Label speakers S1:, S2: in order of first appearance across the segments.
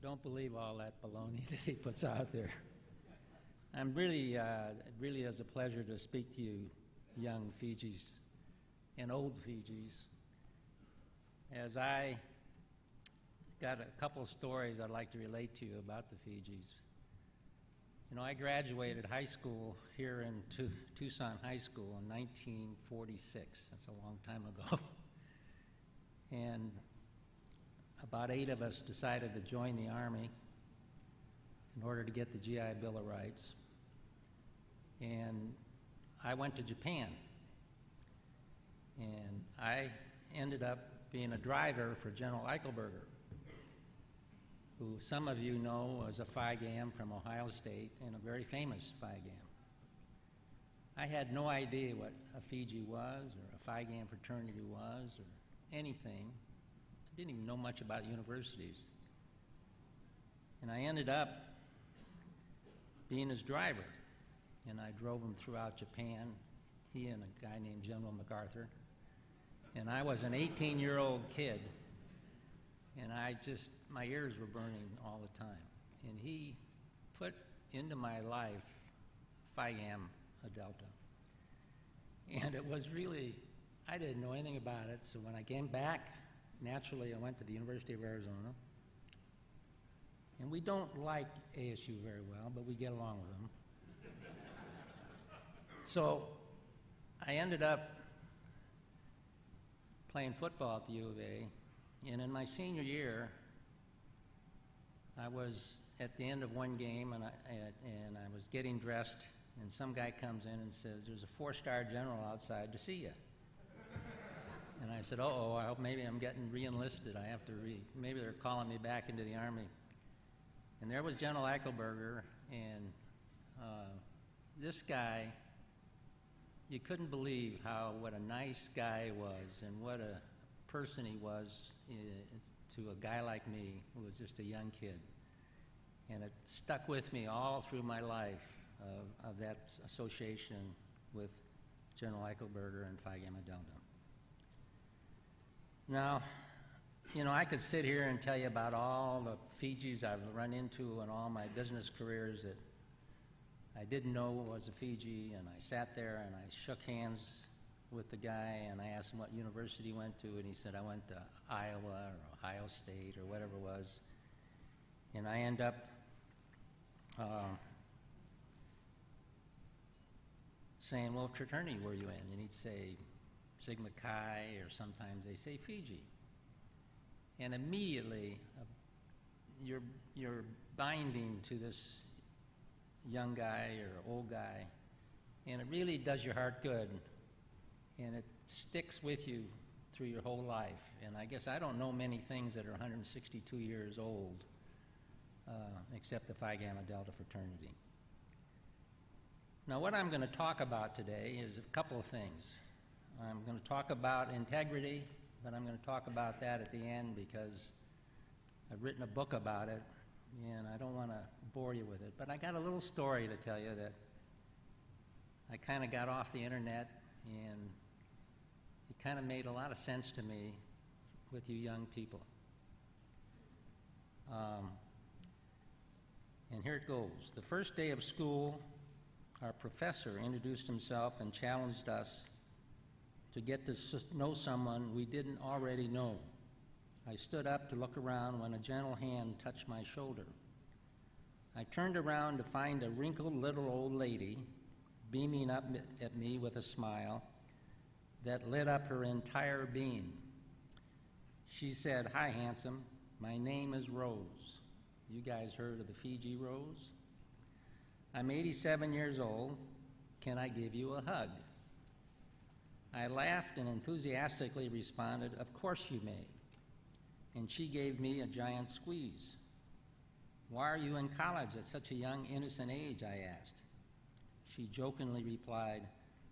S1: don't believe all that baloney that he puts out there. I'm really, really is a pleasure to speak to you young Fijis and old Fijis, as I got a couple of stories I'd like to relate to you about the Fijis. You know, I graduated high school here in Tucson High School in 1946. That's a long time ago. And about 8 of us decided to join the Army in order to get the GI Bill of Rights. And I went to Japan. And I ended up being a driver for General Eichelberger, who some of you know was a Phi Gamma from Ohio State and a very famous Phi Gamma. I had no idea what a Fiji was or a Phi Gamma fraternity was or anything. I didn't even know much about universities. And I ended up being his driver, and I drove him throughout Japan, he and a guy named General MacArthur. And I was an 18-year-old kid, and my ears were burning all the time. And he put into my life Phi Gamma Delta. And it was really, I didn't know anything about it, so when I came back, naturally I went to the University of Arizona. And we don't like ASU very well, but we get along with them. So I ended up playing football at the U of A, and in my senior year, I was at the end of one game, and I was getting dressed, and some guy comes in and says, "There's a 4-star general outside to see you." And I said, "Uh-oh, I hope maybe I'm getting re-enlisted. I have to maybe they're calling me back into the Army." And there was General Eichelberger, and this guy, you couldn't believe what a nice guy was and what a person he was to a guy like me who was just a young kid. And it stuck with me all through my life of that association with General Eichelberger and Phi Gamma Delta. Now, you know, I could sit here and tell you about all the Fijis I've run into in all my business careers that I didn't know was a Fiji, and I sat there and I shook hands with the guy and I asked him what university he went to, and he said, "I went to Iowa or Ohio State or whatever it was." And I end up saying, "Well, what fraternity were you in?" And he'd say Sigma Chi, or sometimes they say Fiji. And immediately you're binding to this young guy or old guy, and it really does your heart good, and it sticks with you through your whole life. And I guess I don't know many things that are 162 years old except the Phi Gamma Delta fraternity. Now, what I'm going to talk about today is a couple of things. I'm going to talk about integrity, but I'm going to talk about that at the end because I've written a book about it, and I don't want to bore you with it. But I got a little story to tell you that I kind of got off the internet, and it kind of made a lot of sense to me with you young people. And here it goes. The first day of school, our professor introduced himself and challenged us to get to know someone we didn't already know. I stood up to look around when a gentle hand touched my shoulder. I turned around to find a wrinkled little old lady beaming up at me with a smile that lit up her entire being. She said, "Hi, handsome. My name is Rose. You guys heard of the Fiji Rose? I'm 87 years old. Can I give you a hug?" I laughed and enthusiastically responded, "Of course you may." And she gave me a giant squeeze. "Why are you in college at such a young, innocent age?" I asked. She jokingly replied,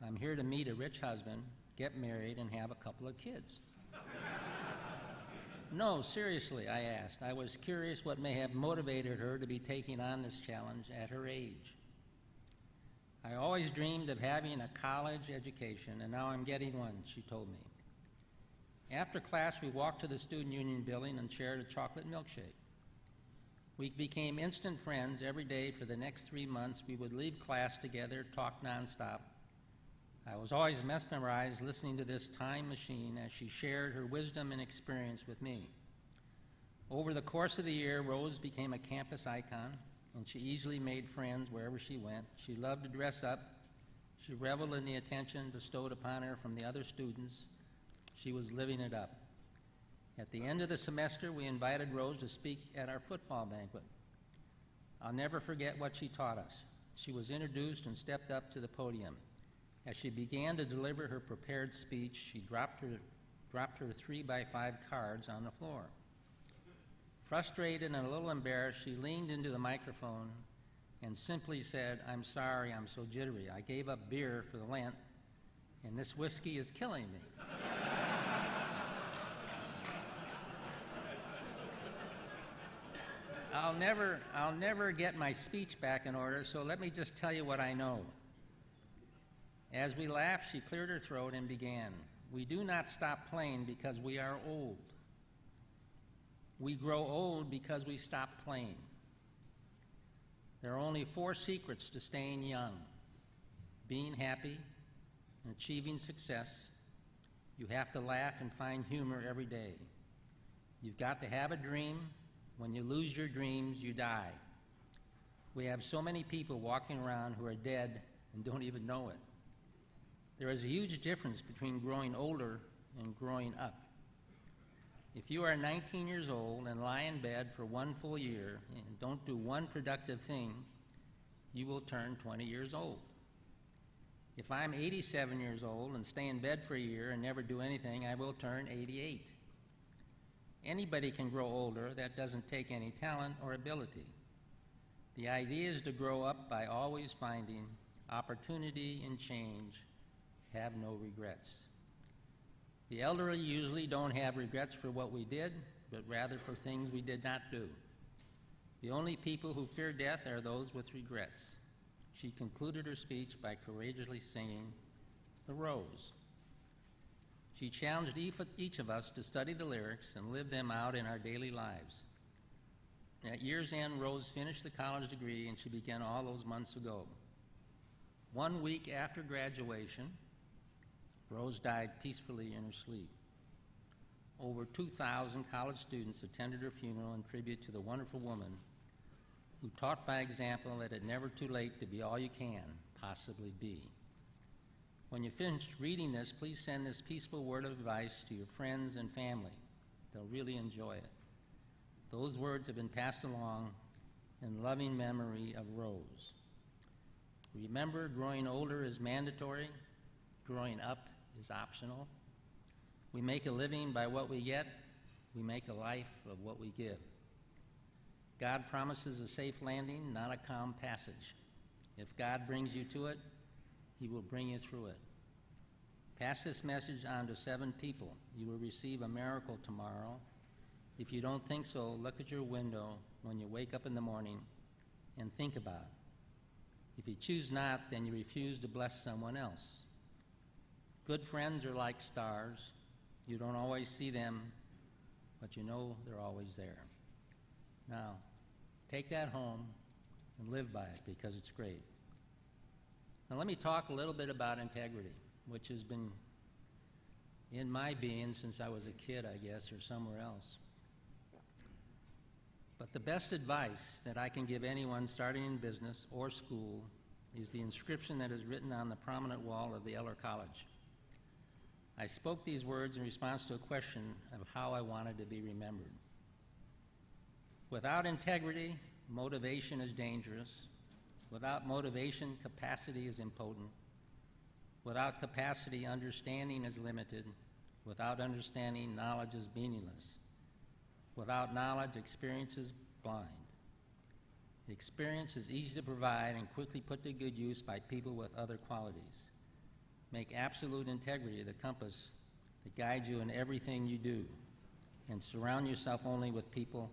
S1: "I'm here to meet a rich husband, get married, and have a couple of kids." "No, seriously," I asked. I was curious what may have motivated her to be taking on this challenge at her age. "I always dreamed of having a college education, and now I'm getting one," she told me. After class, we walked to the Student Union building and shared a chocolate milkshake. We became instant friends every day for the next 3 months. We would leave class together, talk nonstop. I was always mesmerized listening to this time machine as she shared her wisdom and experience with me. Over the course of the year, Rose became a campus icon, and she easily made friends wherever she went. She loved to dress up. She reveled in the attention bestowed upon her from the other students. She was living it up. At the end of the semester, we invited Rose to speak at our football banquet. I'll never forget what she taught us. She was introduced and stepped up to the podium. As she began to deliver her prepared speech, she dropped her 3x5 cards on the floor. Frustrated and a little embarrassed, she leaned into the microphone and simply said, "I'm sorry, I'm so jittery. I gave up beer for the Lent, and this whiskey is killing me." I'll never get my speech back in order, so let me just tell you what I know. As we laughed, she cleared her throat and began, "We do not stop playing because we are old. We grow old because we stop playing. There are only 4 secrets to staying young: being happy and achieving success. You have to laugh and find humor every day. You've got to have a dream. When you lose your dreams, you die. We have so many people walking around who are dead and don't even know it. There is a huge difference between growing older and growing up. If you are 19 years old and lie in bed for 1 full year and don't do one productive thing, you will turn 20 years old. If I'm 87 years old and stay in bed for a year and never do anything, I will turn 88. Anybody can grow older. That doesn't take any talent or ability. The idea is to grow up by always finding opportunity and change, have no regrets. The elderly usually don't have regrets for what we did, but rather for things we did not do. The only people who fear death are those with regrets." She concluded her speech by courageously singing "The Rose." She challenged each of us to study the lyrics and live them out in our daily lives. At year's end, Rose finished the college degree, and she began all those months ago. 1 week after graduation, Rose died peacefully in her sleep. Over 2,000 college students attended her funeral in tribute to the wonderful woman who taught by example that it's never too late to be all you can possibly be. When you finish reading this, please send this peaceful word of advice to your friends and family. They'll really enjoy it. Those words have been passed along in loving memory of Rose. Remember, growing older is mandatory. Growing up is optional. We make a living by what we get. We make a life of what we give. God promises a safe landing, not a calm passage. If God brings you to it, He will bring you through it. Pass this message on to 7 people. You will receive a miracle tomorrow. If you don't think so, look at your window when you wake up in the morning and think about it. If you choose not, then you refuse to bless someone else. Good friends are like stars. You don't always see them, but you know they're always there. Now, take that home and live by it because it's great. Now let me talk a little bit about integrity, which has been in my being since I was a kid, I guess, or somewhere else. But the best advice that I can give anyone starting in business or school is the inscription that is written on the prominent wall of the Eller College. I spoke these words in response to a question of how I wanted to be remembered. Without integrity, motivation is dangerous. Without motivation, capacity is impotent. Without capacity, understanding is limited. Without understanding, knowledge is meaningless. Without knowledge, experience is blind. Experience is easy to provide and quickly put to good use by people with other qualities. Make absolute integrity the compass that guides you in everything you do, and surround yourself only with people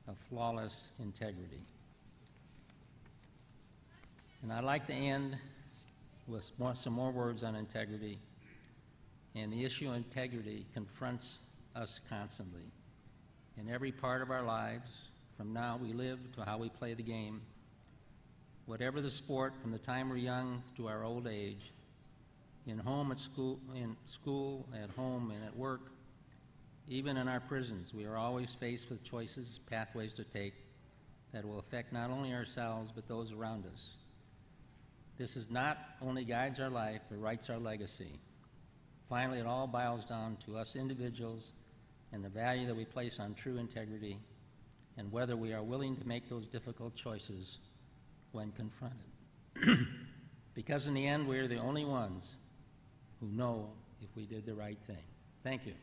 S1: of flawless integrity. And I'd like to end with some more words on integrity. And the issue of integrity confronts us constantly in every part of our lives, from how we live to how we play the game. Whatever the sport, from the time we're young to our old age, in school, at home, and at work, even in our prisons, we are always faced with choices, pathways to take that will affect not only ourselves but those around us. This is not only guides our life, but writes our legacy. Finally, it all boils down to us individuals and the value that we place on true integrity and whether we are willing to make those difficult choices when confronted. Because in the end, we are the only ones who know if we did the right thing. Thank you.